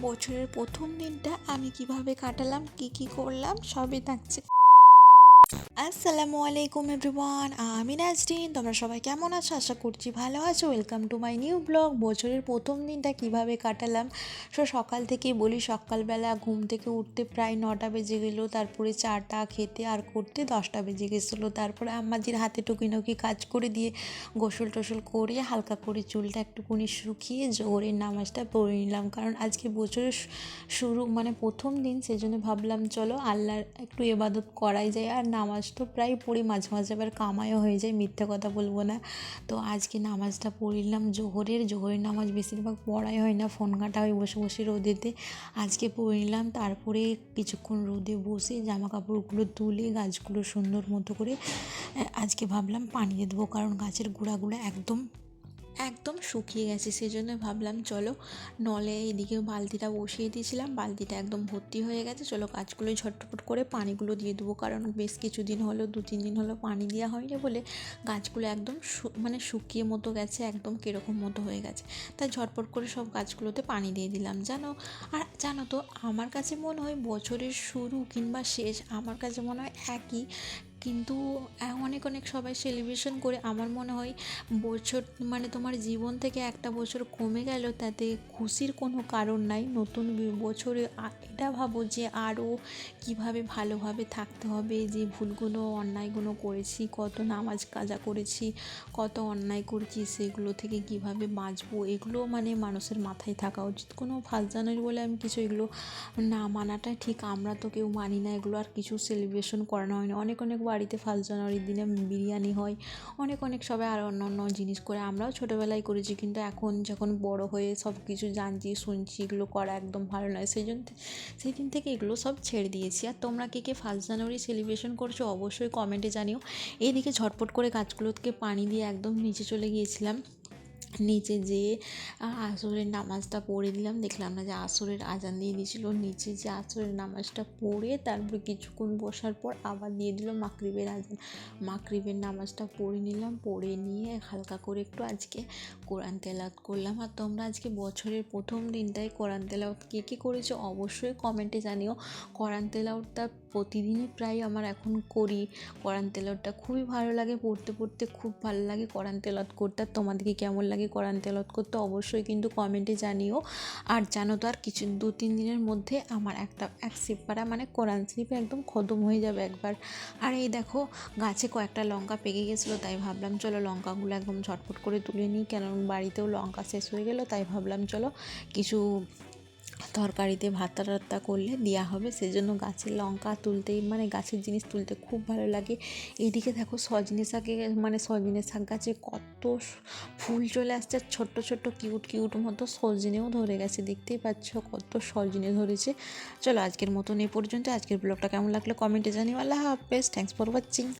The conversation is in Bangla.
বছরের প্রথম দিনটা আমি কিভাবে কাটালাম, কি করলাম সবই থাকছে। আসসালামু আলাইকুম এভরিওয়ান, আমি নাজরিন। তোমরা সবাই কেমন আছো? আশা করছি ভালো আছো। Welcome to my new blog. বছরের প্রথম দিনটা কিভাবে কাটালাম। সকাল থেকেই বলি, সকালবেলা ঘুম থেকে উঠতে প্রায় 9টা বেজে গেলো। তারপরে চাটা খেতে আর করতে 10টা বেজে গেছিলো। তারপরে আম্মাজির হাতে টুকিনকি কাজ করে দিয়ে গোসল টোসল করে হালকা করে চুলটা একটুকুনি শুকিয়ে জোহরের নামাজটা পড়ে নিলাম। কারণ আজকে বছরের শুরু মানে প্রথম দিন, সেই জন্য ভাবলাম চলো আল্লাহর একটু ইবাদত করাই যায়। আর নামাজ তো প্রায় পড়ি, মাঝে মাঝে আবার কামাইও হয়ে যায়, মিথ্যে কথা বলবো না। তো আজকে নামাজটা পড়লাম জোহরের নামাজ বেশিরভাগ পড়াই হয় না, ফোন ঘাঁটা হয় বসে বসে রোদেতে। আজকে পড়ে নিলাম। তারপরে কিছুক্ষণ রোদে বসে জামা কাপড়গুলো তুলে গাছগুলো সুন্দর মতো করে আজকে ভাবলাম পানি দিয়ে দেবো, কারণ গাছের গোড়াগুলো একদম একদম শুকিয়ে গেছে। সেই জন্য ভাবলাম চলো নলে এদিকে বালতিটা বসিয়ে দিয়েছিলাম, বালতিটা একদম ভর্তি হয়ে গেছে, চলো গাছগুলো ঝটপট করে পানিগুলো দিয়ে দেবো। কারণ বেশ কিছুদিন হলো, 2-3 দিন হলো পানি দেওয়া হয়নি বলে গাছগুলো একদম শুকিয়ে মতো গেছে, একদম কীরকম মতো হয়ে গেছে। তাই ঝটপট করে সব গাছগুলোতে পানি দিয়ে দিলাম। জানো তো, আমার কাছে মনে হয় বছরের শুরু কিংবা শেষ আমার কাছে মনে হয় একই, কিন্তু অনেক অনেক সবাই সেলিব্রেশন করে। আমার মনে হয় বছর তোমার জীবন থেকে একটা বছর কমে গেল, তাতে খুশির কোনো কারণ নাই। নতুন বছরে এটা ভাবো যে আরও কীভাবে ভালোভাবে থাকতে হবে, যে ভুলগুলো অন্যায়গুলো করেছি, কত নামাজ কাজা করেছি, কত অন্যায় করেছি, সেগুলো থেকে কিভাবে বাঁচবো, এগুলো মানুষের মাথায় থাকা উচিত। কোনো ফার্স্ট জানুয়ারি বলে আমি কিছু এগুলো না মানাটা ঠিক, আমরা তো কেউ মানি না এগুলো। আর কিছু সেলিব্রেশন করানো হয় না। অনেক অনেক বাড়িতে ফার্স্ট জানুয়ারির দিনে বিরিয়ানি হয়, অনেক অনেক সবাই আর অন্য অন্য জিনিস করে। আমরাও ছোটোবেলায় করেছি, কিন্তু এখন যখন বড় হয়ে সব কিছু জানছি শুনছি, এগুলো করা একদম ভালো নয়। সেই দিন থেকে এগুলো সব ছেড়ে দিয়েছি। আর তোমরা কে ফার্স্ট জানুয়ারি সেলিব্রেশন করছো অবশ্যই কমেন্টে জানিও। এইদিকে ঝটপট করে গাছগুলোকে পানি দিয়ে একদম নিচে চলে গিয়েছিলাম। নিচে যেয়ে আসরের নামাজটা পড়ে দিলাম। দেখলাম না যে আসরের আজান দিয়ে দিয়েছিলো। নিচে যে আসরের নামাজটা পড়ে তারপরে কিছুক্ষণ বসার পর আবার দিয়ে দিল মাগরিবের আজান। মাগরিবের নামাজটা পড়ে নিলাম, পড়ে নিয়ে হালকা করে একটু আজকে কোরআন তেলাওয়াত করলাম। আর তোমরা আজকে বছরের প্রথম দিনটায় কোরআন তেলাওয়াত কে করেছো অবশ্যই কমেন্টে জানিও। কোরআন তেলাওয়াতটা প্রতিদিনই প্রায় আমার এখন করি। কোরআন তেলাওয়াতটা খুবই ভালো লাগে, পড়তে পড়তে খুব ভালো লাগে কোরআন তেলাওয়াত করতে। আর তোমাদেরকে কেমন লাগে কোরআন তেলাওয়াত করতে অবশ্যই কিন্তু কমেন্টে জানিও। আর জানো তো, আর কিছু 2-3 দিনের মধ্যে আমার এক শিবপাড়া কোরআন শরীফ একদম খতম হয়ে যাবে একবার। আর এই দেখো গাছে কয়েকটা লঙ্কা পেকে গেছিলো, তাই ভাবলাম চলো লঙ্কাগুলো একদম ঝটপট করে তুলে নিই, কেন বাড়িতেও লঙ্কা শেষ হয়ে গেলো। তাই ভাবলাম চলো কিছু তরকারিতে ভাতটা টাত্তা করলে দেওয়া হবে, সেই জন্য গাছের লঙ্কা তুলতেই গাছের জিনিস তুলতে খুব ভালো লাগে। এইদিকে দেখো সজনে শাক গাছে কত ফুল চলে আসছে, ছোট্ট ছোট্ট কিউট মতো সজনেও ধরে গেছে, দেখতেই পাচ্ছ কত সজনে ধরেছে। চলো আজকের মতন এই পর্যন্ত। আজকের ব্লগটা কেমন লাগলো কমেন্টে জানিও। আল্লাহ হাফেজ, থ্যাংকস ফর ওয়াচিং।